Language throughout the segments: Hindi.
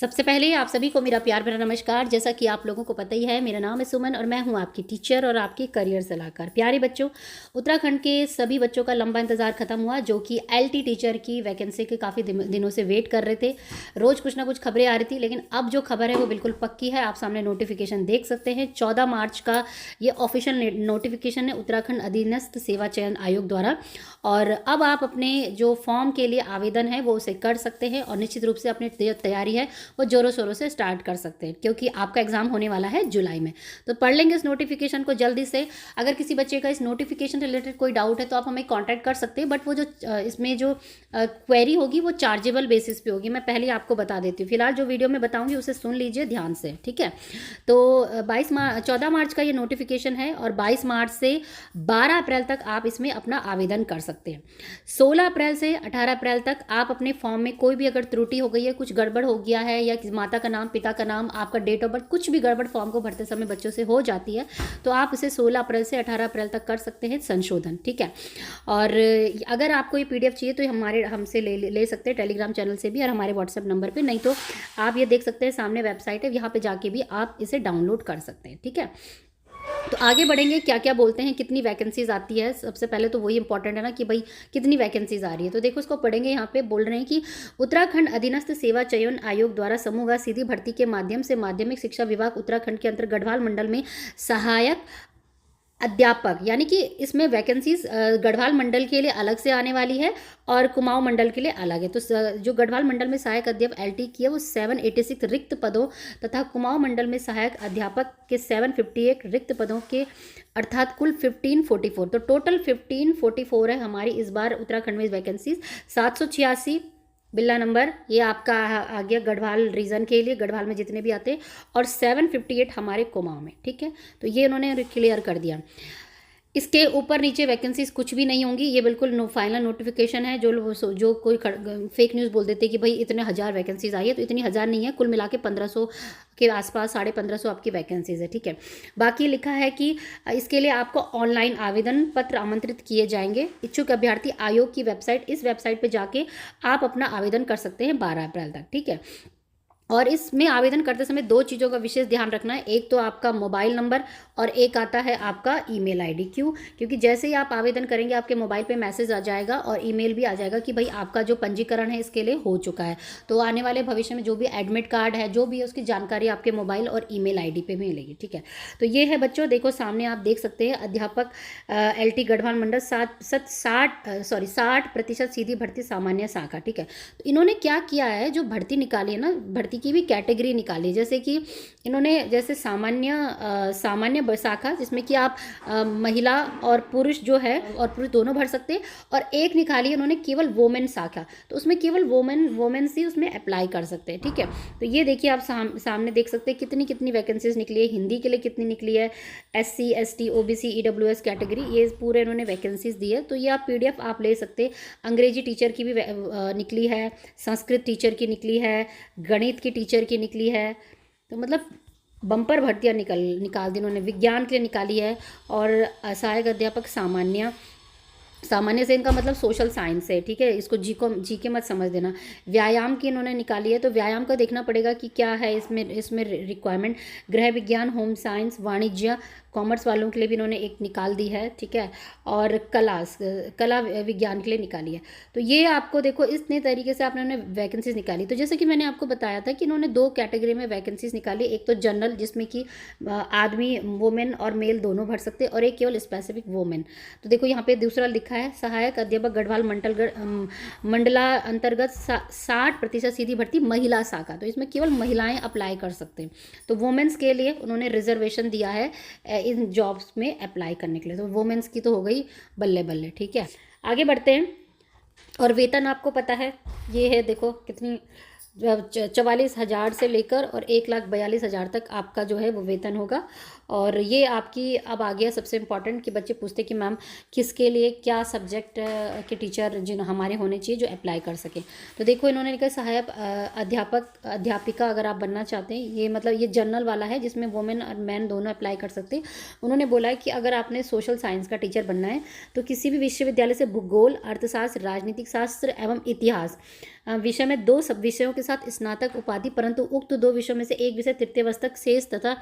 सबसे पहले आप सभी को मेरा प्यार भरा नमस्कार। जैसा कि आप लोगों को पता ही है, मेरा नाम है सुमन और मैं हूं आपकी टीचर और आपकी करियर सलाहकार। प्यारे बच्चों, उत्तराखंड के सभी बच्चों का लंबा इंतजार खत्म हुआ, जो कि एलटी टीचर की वैकेंसी के काफ़ी दिनों से वेट कर रहे थे। रोज़ कुछ ना कुछ खबरें आ रही थी, लेकिन अब जो खबर है वो बिल्कुल पक्की है। आप सामने नोटिफिकेशन देख सकते हैं। 14 मार्च का ये ऑफिशियल नोटिफिकेशन है उत्तराखंड अधीनस्थ सेवा चयन आयोग द्वारा। और अब आप अपने जो फॉर्म के लिए आवेदन है वो उसे कर सकते हैं और निश्चित रूप से अपनी तैयारी है वो जोरों शोरों से स्टार्ट कर सकते हैं, क्योंकि आपका एग्जाम होने वाला है जुलाई में। तो पढ़ लेंगे इस नोटिफिकेशन को जल्दी से। अगर किसी बच्चे का इस नोटिफिकेशन रिलेटेड कोई डाउट है तो आप हमें कांटेक्ट कर सकते हैं, बट वो जो इसमें जो क्वेरी होगी वो चार्जेबल बेसिस पे होगी। मैं पहले ही आपको बता देती हूँ। फिलहाल जो वीडियो में बताऊंगी उसे सुन लीजिए ध्यान से, ठीक है। तो 14 मार्च का ये नोटिफिकेशन है और 22 मार्च से 12 अप्रैल तक आप इसमें अपना आवेदन कर सकते हैं। 16 अप्रैल से 18 अप्रैल तक आप अपने फॉर्म में कोई भी अगर त्रुटि हो गई है, कुछ गड़बड़ हो गया है, या माता का नाम, पिता का नाम, आपका डेट ऑफ बर्थ, कुछ भी गड़बड़ फॉर्म को भरते समय बच्चों से हो जाती है, तो आप इसे 16 अप्रैल से 18 अप्रैल तक कर सकते हैं संशोधन, ठीक है। और अगर आपको ये पीडीएफ चाहिए तो हमसे ले सकते हैं टेलीग्राम चैनल से भी और हमारे व्हाट्सएप नंबर पे। नहीं तो आप ये देख सकते हैं, सामने वेबसाइट है, यहाँ पे जाके भी आप इसे डाउनलोड कर सकते हैं, ठीक है। तो आगे बढ़ेंगे, क्या क्या बोलते हैं, कितनी वैकेंसीज आती है। सबसे पहले तो वही इंपॉर्टेंट है ना कि भाई कितनी वैकेंसीज आ रही है। तो देखो इसको पढ़ेंगे। यहाँ पे बोल रहे हैं कि उत्तराखंड अधीनस्थ सेवा चयन आयोग द्वारा समूहगत सीधी भर्ती के माध्यम से माध्यमिक शिक्षा विभाग उत्तराखंड के अंतर्गत गढ़वाल मंडल में सहायक अध्यापक, यानी कि इसमें वैकेंसीज गढ़वाल मंडल के लिए अलग से आने वाली है और कुमाऊं मंडल के लिए अलग है। तो जो गढ़वाल मंडल में सहायक अध्यापक एलटी की है वो 786 रिक्त पदों तथा कुमाऊं मंडल में सहायक अध्यापक के 758 रिक्त पदों के अर्थात कुल 1544। तो टोटल 1544 है हमारी इस बार उत्तराखंड में वैकेंसीज। 786 बिल्ला नंबर ये आपका आ गया गढ़वाल रीजन के लिए, गढ़वाल में जितने भी आते हैं, और 758 हमारे कुमाऊं में, ठीक है। तो ये उन्होंने क्लियर कर दिया। इसके ऊपर नीचे वैकेंसीज कुछ भी नहीं होंगी। ये बिल्कुल फाइनल नोटिफिकेशन है। जो कोई फेक न्यूज़ बोल देते कि भाई इतने हज़ार वैकेंसीज आई है, तो इतनी हज़ार नहीं है, कुल मिला के 1500 के आसपास, 1550 आपकी वैकेंसीज है, ठीक है। बाकी लिखा है कि इसके लिए आपको ऑनलाइन आवेदन पत्र आमंत्रित किए जाएंगे। इच्छुक अभ्यर्थी आयोग की वेबसाइट, इस वेबसाइट पर जाके आप अपना आवेदन कर सकते हैं 12 अप्रैल तक, ठीक है। और इसमें आवेदन करते समय दो चीज़ों का विशेष ध्यान रखना है। एक तो आपका मोबाइल नंबर और एक आता है आपका ईमेल आईडी। क्यों? क्योंकि जैसे ही आप आवेदन करेंगे आपके मोबाइल पे मैसेज आ जाएगा और ईमेल भी आ जाएगा कि भाई आपका जो पंजीकरण है इसके लिए हो चुका है। तो आने वाले भविष्य में जो भी एडमिट कार्ड है, जो भी है, उसकी जानकारी आपके मोबाइल और ईमेल आईडी पे मिलेगी, ठीक है। तो ये है बच्चों, देखो सामने आप देख सकते हैं अध्यापक एलटी गढ़वाल मंडल 60% सीधी भर्ती सामान्य शाखा, ठीक है। तो इन्होंने क्या किया है, जो भर्ती निकाली है ना, भर्ती की भी कैटेगरी निकाली। जैसे कि इन्होंने जैसे सामान्य शाखा, जिसमें कि आप महिला और पुरुष जो है, और पुरुष दोनों भर सकते हैं, और एक निकाली उन्होंने केवल वोमेन शाखा, तो उसमें केवल वोमेन्स ही उसमें अप्लाई कर सकते हैं, ठीक है। तो ये देखिए आप सामने देख सकते हैं कितनी कितनी वैकेंसीज निकली है। हिंदी के लिए कितनी निकली है, SC ST OBC EWS category, ये पूरे इन्होंने वैकेंसीज दी है। तो ये आप PDF आप ले सकते हैं। अंग्रेजी टीचर की भी निकली है, संस्कृत टीचर की निकली है, गणित की टीचर की निकली है। तो मतलब बम्पर भर्तियाँ निकाल दी उन्होंने। विज्ञान के लिए निकाली है, और सहायक अध्यापक सामान्य से इनका मतलब सोशल साइंस है, ठीक है। इसको जी के मत समझ देना। व्यायाम की इन्होंने निकाली है, तो व्यायाम का देखना पड़ेगा कि क्या है इसमें रिक्वायरमेंट। गृह विज्ञान, होम साइंस, वाणिज्य, कॉमर्स वालों के लिए भी इन्होंने एक निकाल दी है, ठीक है। और कला विज्ञान के लिए निकाली है। तो ये आपको देखो इतने तरीके से आपने वैकेंसीज निकाली। तो जैसे कि मैंने आपको बताया था कि इन्होंने 2 कैटेगरी में वैकेंसीज निकाली। एक तो जनरल, जिसमें कि आदमी, वोमेन और मेल दोनों भर सकते हैं, और एक केवल स्पेसिफिक वोमेन। तो देखो यहाँ पे दूसरा लिखा है, सहायक अध्यापक गढ़वाल मंडला अंतर्गत 60% सीधी भर्ती महिला शाखा। तो इसमें केवल महिलाएं अप्लाई कर सकते हैं। तो वोमेन्स के लिए उन्होंने रिजर्वेशन दिया है इन जॉब्स में अप्लाई करने के लिए। तो वोमेन्स की तो हो गई बल्ले बल्ले, ठीक है। आगे बढ़ते हैं। और वेतन आपको पता है, ये है देखो कितनी 44,000 से लेकर और 1,42,000 तक आपका जो है वो वेतन होगा। और ये आपकी अब आ गया सबसे इम्पॉर्टेंट कि बच्चे पूछते कि मैम किसके लिए क्या सब्जेक्ट के टीचर जिन हमारे होने चाहिए जो अप्लाई कर सके। तो देखो इन्होंने लिखा सहायक अध्यापिका अगर आप बनना चाहते हैं, ये मतलब ये जनरल वाला है जिसमें वुमेन और मैन दोनों अप्लाई कर सकते हैं। उन्होंने बोला है कि अगर आपने सोशल साइंस का टीचर बनना है तो किसी भी विश्वविद्यालय से भूगोल, अर्थशास्त्र, राजनीतिक शास्त्र एवं इतिहास विषय में 2 सब विषयों के साथ स्नातक उपाधि, परंतु उक्त 2 विषयों में से एक विषय तृतीय वर्ष तक शेष तथा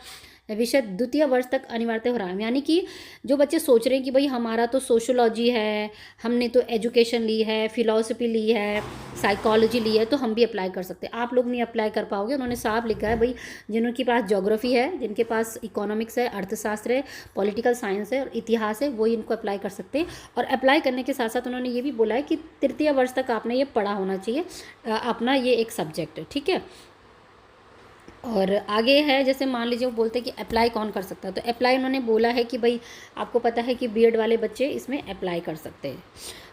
विषय द्वितीय वर्ष तक अनिवार्य हो रहा है। यानी कि जो बच्चे सोच रहे हैं कि भाई हमारा तो सोशोलॉजी है, हमने तो एजुकेशन ली है, फिलॉसफी ली है, साइकोलॉजी ली है, तो हम भी अप्लाई कर सकते हैं। आप लोग नहीं अप्लाई कर पाओगे। उन्होंने साफ लिखा है भाई जिनके पास ज्योग्राफी है, जिनके पास इकोनॉमिक्स है, अर्थशास्त्र है, पॉलिटिकल साइंस है और इतिहास है, वही इनको अप्लाई कर सकते हैं। और अप्लाई करने के साथ साथ उन्होंने ये भी बोला है कि तृतीय वर्ष तक आपने ये पढ़ा होना चाहिए, अपना ये एक सब्जेक्ट है, ठीक है। और आगे है, जैसे मान लीजिए वो बोलते हैं कि अप्लाई कौन कर सकता है, तो अप्लाई उन्होंने बोला है कि भाई आपको पता है कि बीएड वाले बच्चे इसमें अप्लाई कर सकते हैं।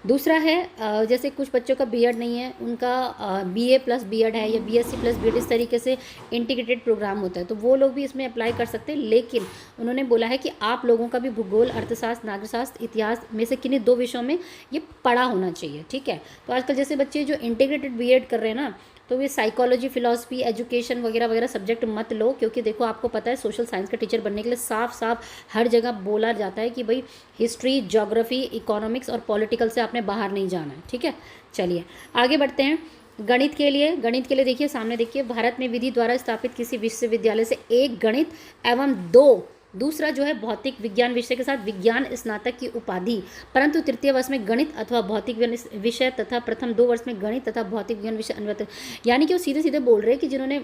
दूसरा है जैसे कुछ बच्चों का बीएड नहीं है, उनका बीए प्लस बीएड है या बीएससी प्लस बीएड, इस तरीके से इंटीग्रेटेड प्रोग्राम होता है, तो वो लोग भी इसमें अप्लाई कर सकते हैं। लेकिन उन्होंने बोला है कि आप लोगों का भी भूगोल, अर्थशास्त्र, नागरिकशास्त्र, इतिहास में से किन्हीं 2 विषयों में ये पढ़ा होना चाहिए, ठीक है। तो आजकल जैसे बच्चे जो इंटीग्रेटेड बीएड कर रहे हैं ना, तो ये साइकोलॉजी, फिलॉसफी, एजुकेशन वगैरह वगैरह सब्जेक्ट मत लो, क्योंकि देखो आपको पता है सोशल साइंस का टीचर बनने के लिए साफ साफ हर जगह बोला जाता है कि भाई हिस्ट्री, ज्योग्राफी, इकोनॉमिक्स और पॉलिटिकल से आपने बाहर नहीं जाना है, ठीक है। चलिए आगे बढ़ते हैं। गणित के लिए देखिए सामने देखिए, भारत में विधि द्वारा स्थापित किसी विश्वविद्यालय से 1 गणित एवं 2 दूसरा जो है भौतिक विज्ञान विषय के साथ विज्ञान स्नातक की उपाधि, परंतु तृतीय वर्ष में गणित अथवा भौतिक विषय तथा प्रथम 2 वर्ष में गणित तथा भौतिक विज्ञान विषय अनिवार्य। यानी कि वो सीधे सीधे बोल रहे हैं कि जिन्होंने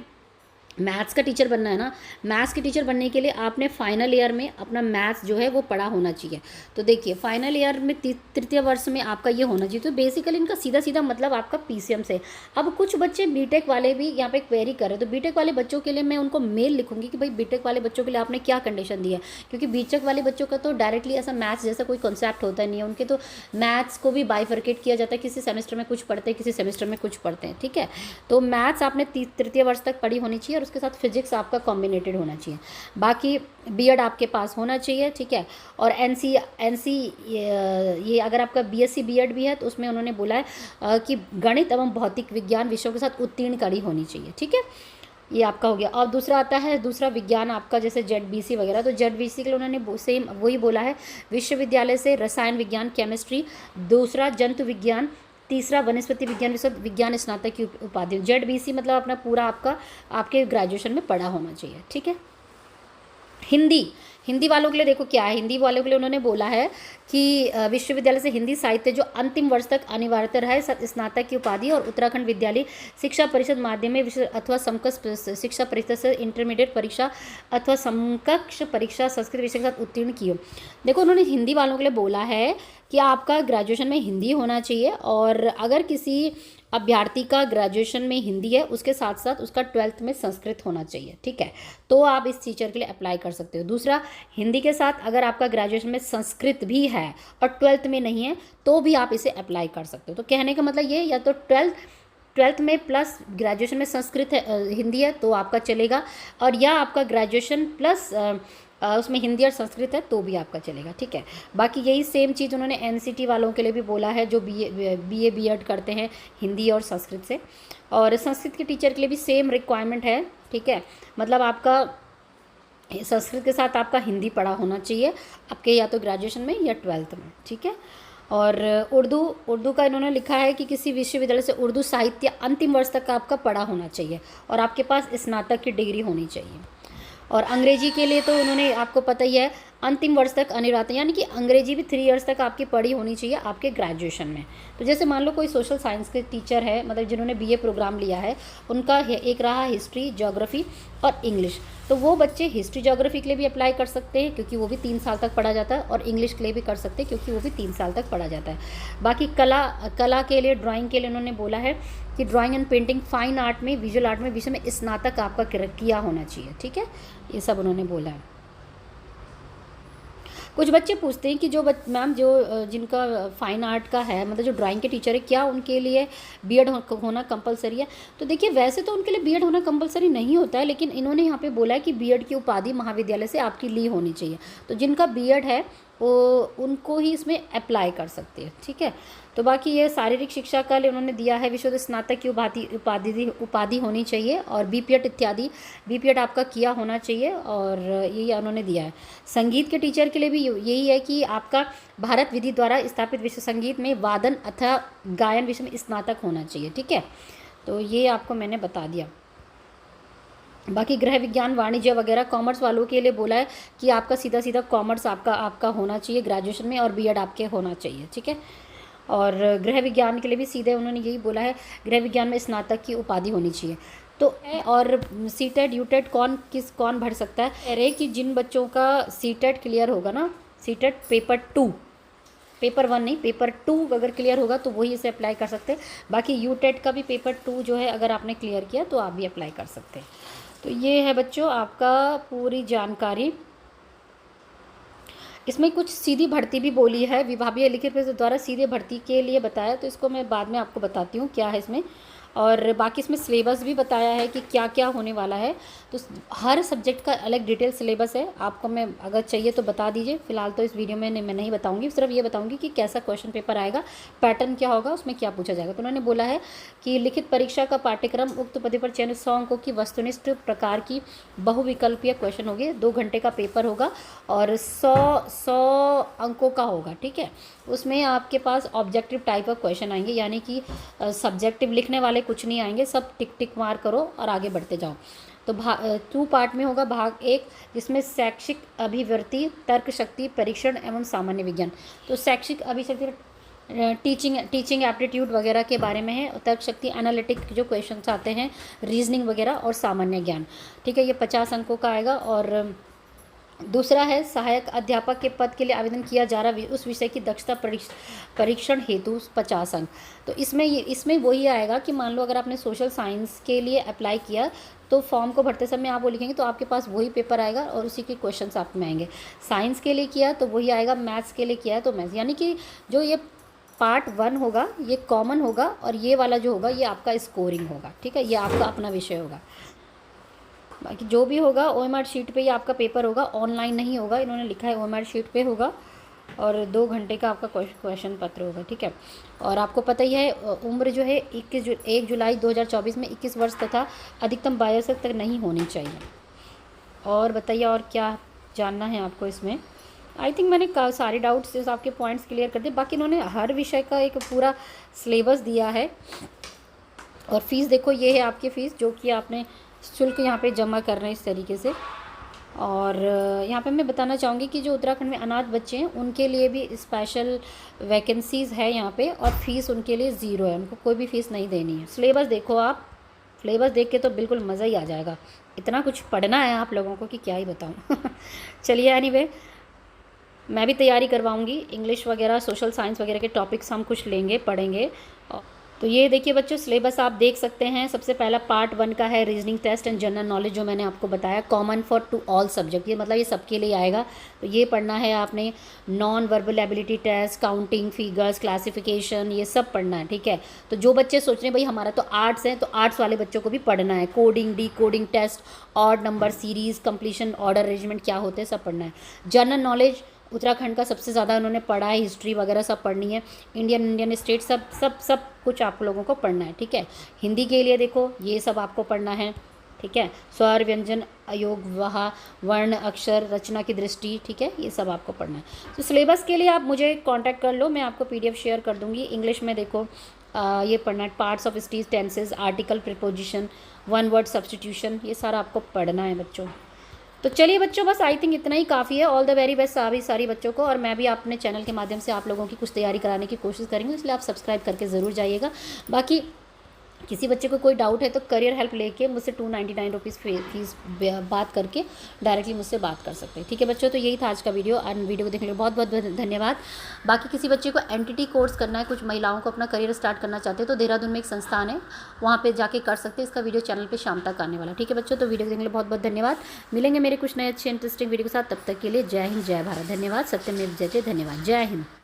मैथ्स का टीचर बनना है ना, मैथ्स के टीचर बनने के लिए आपने फाइनल ईयर में अपना मैथ्स जो है वो पढ़ा होना चाहिए। तो देखिए फाइनल ईयर में तृतीय वर्ष में आपका ये होना चाहिए। तो बेसिकली इनका सीधा सीधा मतलब आपका पीसीएम से। अब कुछ बच्चे बीटेक वाले भी यहाँ पे क्वेरी कर रहे हैं, तो बीटेक वाले बच्चों के लिए मैं उनको मेल लिखूंगी कि भाई बीटेक वाले बच्चों के लिए आपने क्या कंडीशन दी है, क्योंकि बीटेक वाले बच्चों का तो डायरेक्टली ऐसा मैथ्स जैसा कोई कॉन्सेप्ट होता नहीं है। उनके तो मैथ्स को भी बाइफर्केट किया जाता है, किसी सेमेस्टर में कुछ पढ़ते हैं, किसी सेमेस्टर में कुछ पढ़ते हैं, ठीक है। तो मैथ्स आपने तृतीय वर्ष तक पढ़ी होनी चाहिए और उसके साथ फिजिक्स आपका कॉम्बिनेटेड होना चाहिए। बाकी बीएड आपके पास होना चाहिए, ठीक है। और एनसी ये अगर आपका बीएससी बीएड भी है तो उसमें उन्होंने बोला है कि गणित एवं भौतिक विज्ञान विषयों के साथ उत्तीर्ण करी होनी चाहिए, ठीक है। ये आपका हो गया। और दूसरा आता है दूसरा विज्ञान आपका जैसे जेडबीसी वगैरह, तो जेडबीसी के लिए उन्होंने सेम वही बोला है, विश्वविद्यालय से रसायन विज्ञान, केमिस्ट्री, दूसरा जंतु विज्ञान, तीसरा वनस्पति विज्ञान विज्ञान स्नातक की उपाधि। जेडबीसी मतलब अपना पूरा आपके ग्रेजुएशन में पढ़ा होना चाहिए, ठीक है। हिंदी वालों के लिए देखो क्या है, हिंदी वालों के लिए उन्होंने बोला है कि विश्वविद्यालय से हिंदी साहित्य जो अंतिम वर्ष तक अनिवार्यता रहे स्नातक की उपाधि और उत्तराखंड विद्यालय शिक्षा परिषद माध्यमिक अथवा समकक्ष शिक्षा परिषद से इंटरमीडिएट परीक्षा अथवा समकक्ष परीक्षा संस्कृत विषय के साथ उत्तीर्ण की हो। देखो उन्होंने हिंदी वालों के लिए बोला है कि आपका ग्रेजुएशन में हिंदी होना चाहिए, और अगर किसी अभ्यर्थी का ग्रेजुएशन में हिंदी है उसके साथ साथ उसका 12th में संस्कृत होना चाहिए, ठीक है, तो आप इस टीचर के लिए अप्लाई कर सकते हो। दूसरा, हिंदी के साथ अगर आपका ग्रेजुएशन में संस्कृत भी है और 12th में नहीं है तो भी आप इसे अप्लाई कर सकते हो। तो कहने का मतलब ये, या तो 12th में प्लस ग्रेजुएशन में संस्कृत है, हिंदी है तो आपका चलेगा, और या आपका ग्रेजुएशन प्लस उसमें हिंदी और संस्कृत है तो भी आपका चलेगा, ठीक है। बाकी यही सेम चीज़ उन्होंने एनसीटी वालों के लिए भी बोला है जो बीए बीएड करते हैं हिंदी और संस्कृत से, और संस्कृत के टीचर के लिए भी सेम रिक्वायरमेंट है, ठीक है। मतलब आपका संस्कृत के साथ आपका हिंदी पढ़ा होना चाहिए आपके या तो ग्रेजुएशन में या 12th में, ठीक है। और उर्दू का इन्होंने लिखा है कि किसी विश्वविद्यालय से उर्दू साहित्य अंतिम वर्ष तक का आपका पढ़ा होना चाहिए और आपके पास स्नातक की डिग्री होनी चाहिए। और अंग्रेजी के लिए तो उन्होंने, आपको पता ही है, अंतिम वर्ष तक अनिवार्य, यानी कि अंग्रेजी भी 3 इयर्स तक आपकी पढ़ी होनी चाहिए आपके ग्रेजुएशन में। तो जैसे मान लो कोई सोशल साइंस के टीचर है, मतलब जिन्होंने बीए प्रोग्राम लिया है, उनका एक रहा हिस्ट्री, ज्योग्राफी और इंग्लिश, तो वो बच्चे हिस्ट्री ज्योग्राफी के लिए भी अप्लाई कर सकते हैं क्योंकि वो भी 3 साल तक पढ़ा जाता है, और इंग्लिश के लिए भी कर सकते हैं क्योंकि वो भी 3 साल तक पढ़ा जाता है। बाकी कला के लिए, ड्राइंग के लिए उन्होंने बोला है कि drawing and painting, fine art में, विजुअल आर्ट में विषय में स्नातक आपका किया होना चाहिए, ठीक है। ये सब उन्होंने बोला है। कुछ बच्चे पूछते हैं कि जो मैम जो जिनका फाइन आर्ट का है, मतलब जो ड्राइंग के टीचर है, क्या उनके लिए बीएड होना कंपलसरी है? तो देखिए वैसे तो उनके लिए बीएड होना कंपलसरी नहीं होता है, लेकिन इन्होंने यहाँ पे बोला है कि बीएड की उपाधि महाविद्यालय से आपकी ली होनी चाहिए। तो जिनका बीएड है वो उनको ही इसमें अप्लाई कर सकते हैं, ठीक है। तो बाकी ये शारीरिक शिक्षा का लिए उन्होंने दिया है विशुद्ध स्नातक की उपाधि होनी चाहिए, और बीपीएड इत्यादि, बीपीएड आपका किया होना चाहिए, और यही उन्होंने दिया है। संगीत के टीचर के लिए भी यही है कि आपका भारत विधि द्वारा स्थापित विश्व संगीत में वादन अथवा गायन विषय में स्नातक होना चाहिए, ठीक है। तो ये आपको मैंने बता दिया। बाकी गृह विज्ञान, वाणिज्य वगैरह कॉमर्स वालों के लिए बोला है कि आपका सीधा सीधा कॉमर्स आपका होना चाहिए ग्रेजुएशन में, और बीएड आपके होना चाहिए, ठीक है। और गृह विज्ञान के लिए भी सीधे उन्होंने यही बोला है, गृह विज्ञान में स्नातक की उपाधि होनी चाहिए। तो और सीटेट यूटेट कौन भर सकता है? अरे कि जिन बच्चों का सीटेट क्लियर होगा ना, सीटेट पेपर 2, पेपर 1 नहीं, पेपर 2 अगर क्लियर होगा तो वही इसे अप्लाई कर सकते हैं। बाकी यूटेट का भी पेपर 2 जो है अगर आपने क्लियर किया तो आप भी अप्लाई कर सकते हैं। तो ये है बच्चों आपका पूरी जानकारी। इसमें कुछ सीधी भर्ती भी बोली है, विभागीय लिखित परीक्षा द्वारा सीधे भर्ती के लिए बताया, तो इसको मैं बाद में आपको बताती हूँ क्या है इसमें। और बाकी इसमें सिलेबस भी बताया है कि क्या क्या होने वाला है। तो हर सब्जेक्ट का अलग डिटेल सिलेबस है, आपको मैं अगर चाहिए तो बता दीजिए। फिलहाल तो इस वीडियो में मैं नहीं बताऊंगी, सिर्फ ये बताऊंगी कि कैसा क्वेश्चन पेपर आएगा, पैटर्न क्या होगा, उसमें क्या पूछा जाएगा। तो उन्होंने बोला है कि लिखित परीक्षा का पाठ्यक्रम उक्त पद पर चयनित 100 अंकों की वस्तुनिष्ठ प्रकार की बहुविकल्पीय क्वेश्चन होगी। 2 घंटे का पेपर होगा और 100 अंकों का होगा, ठीक है। उसमें आपके पास ऑब्जेक्टिव टाइप ऑफ क्वेश्चन आएंगे, यानी कि सब्जेक्टिव लिखने वाले कुछ नहीं आएंगे, सब टिक टिक मार करो और आगे बढ़ते जाओ। तो 2 पार्ट में होगा। भाग 1 जिसमें शैक्षिक अभिवृत्ति, तर्क शक्ति परीक्षण एवं सामान्य विज्ञान। तो शैक्षिक अभिशक्ति टीचिंग एप्टीट्यूड वगैरह के बारे में है, तर्क शक्ति एनालिटिक जो क्वेश्चंस आते हैं, रीजनिंग वगैरह, और सामान्य ज्ञान, ठीक है। ये 50 अंकों का आएगा। और दूसरा है सहायक अध्यापक के पद के लिए आवेदन किया जा रहा उस विषय की दक्षता परीक्षण हेतु 50 अंक। तो इसमें वही आएगा कि मान लो अगर आपने सोशल साइंस के लिए अप्लाई किया तो फॉर्म को भरते समय आप वो लिखेंगे तो आपके पास वही पेपर आएगा और उसी के क्वेश्चंस आप में आएंगे। साइंस के लिए किया तो वही आएगा, मैथ्स के लिए किया है तो मैथ्स, यानी कि जो ये पार्ट 1 होगा ये कॉमन होगा, और ये वाला जो होगा ये आपका स्कोरिंग होगा, ठीक है। ये आपका अपना विषय होगा। बाकी जो भी होगा OMR शीट पे ही आपका पेपर होगा, ऑनलाइन नहीं होगा, इन्होंने लिखा है OMR शीट पे होगा, और 2 घंटे का आपका क्वेश्चन पत्र होगा, ठीक है। और आपको पता ही है उम्र जो है 1 जुलाई 2024 में 21 वर्ष तथा अधिकतम 22 तक नहीं होनी चाहिए। और बताइए और क्या जानना है आपको इसमें? आई थिंक मैंने सारे डाउट्स आपके पॉइंट्स क्लियर कर दिए। बाकी इन्होंने हर विषय का एक पूरा सिलेबस दिया है। और फीस देखो, ये है आपकी फ़ीस जो कि आपने शुल्क यहाँ पे जमा कर रहे हैं इस तरीके से। और यहाँ पे मैं बताना चाहूँगी कि जो उत्तराखंड में अनाथ बच्चे हैं उनके लिए भी स्पेशल वैकेंसीज़ है यहाँ पे, और फीस उनके लिए 0 है, उनको कोई भी फ़ीस नहीं देनी है। सिलेबस देखो आप, सिलेबस देख के तो बिल्कुल मज़ा ही आ जाएगा, इतना कुछ पढ़ना है आप लोगों को कि क्या ही बताऊँ। चलिए एनीवे, मैं भी तैयारी करवाऊँगी, इंग्लिश वगैरह सोशल साइंस वगैरह के टॉपिक्स हम कुछ लेंगे, पढ़ेंगे। तो ये देखिए बच्चों, सिलेबस आप देख सकते हैं। सबसे पहला पार्ट 1 का है reasoning test and general knowledge, जो मैंने आपको बताया, common for to all subject, ये मतलब ये सबके लिए आएगा। तो ये पढ़ना है आपने। Non verbal ability test, counting, figures, classification, ये सब पढ़ना है, ठीक है। तो जो बच्चे सोच रहे हैं भाई हमारा तो आर्ट्स है, तो आर्ट्स वाले बच्चों को भी पढ़ना है। Coding, decoding test, odd number series, completion, order arrangement क्या होते हैं, सब पढ़ना है। जनरल नॉलेज उत्तराखंड का सबसे ज़्यादा उन्होंने पढ़ा है, हिस्ट्री वगैरह सब पढ़नी है। इंडियन स्टेट सब कुछ आप लोगों को पढ़ना है, ठीक है। हिंदी के लिए देखो ये सब आपको पढ़ना है, ठीक है। स्वर, व्यंजन, अयोग, वहा, वर्ण, अक्षर, रचना की दृष्टि, ठीक है, ये सब आपको पढ़ना है। तो सिलेबस के लिए आप मुझे कांटेक्ट कर लो, मैं आपको PDF शेयर कर दूँगी। इंग्लिश में देखो ये पढ़ना है, parts of speech, tenses, article, preposition, 1 word substitution, ये सारा आपको पढ़ना है बच्चों। तो चलिए बच्चों, बस आई थिंक इतना ही काफ़ी है। ऑल द वेरी बेस्ट सारी बच्चों को। और मैं भी अपने चैनल के माध्यम से आप लोगों की कुछ तैयारी कराने की कोशिश करेंगे, इसलिए आप सब्सक्राइब करके ज़रूर जाइएगा। बाकी किसी बच्चे को कोई डाउट है तो करियर हेल्प लेके मुझसे 299 रुपीज़ फीस बात करके डायरेक्टली मुझसे बात कर सकते हैं, ठीक है बच्चों। तो यही था आज का वीडियो, और वीडियो को देखने के लिए बहुत बहुत धन्यवाद। बाकी किसी बच्चे को NTT कोर्स करना है, कुछ महिलाओं को अपना करियर स्टार्ट करना चाहते हैं, तो देहरादून में एक संस्थान है, वहाँ पर जाके कर सकते हैं। इसका वीडियो चैनल पर शाम तक आने वाला, ठीक है बच्चों। तो वीडियो को देखने के लिए बहुत बहुत धन्यवाद। मिलेंगे मेरे कुछ नए अच्छे इंटरेस्टिंग वीडियो के साथ, तब तक के लिए जय हिंद, जय भारत। धन्यवाद। सत्यमेव जयते। धन्यवाद। जय हिंद।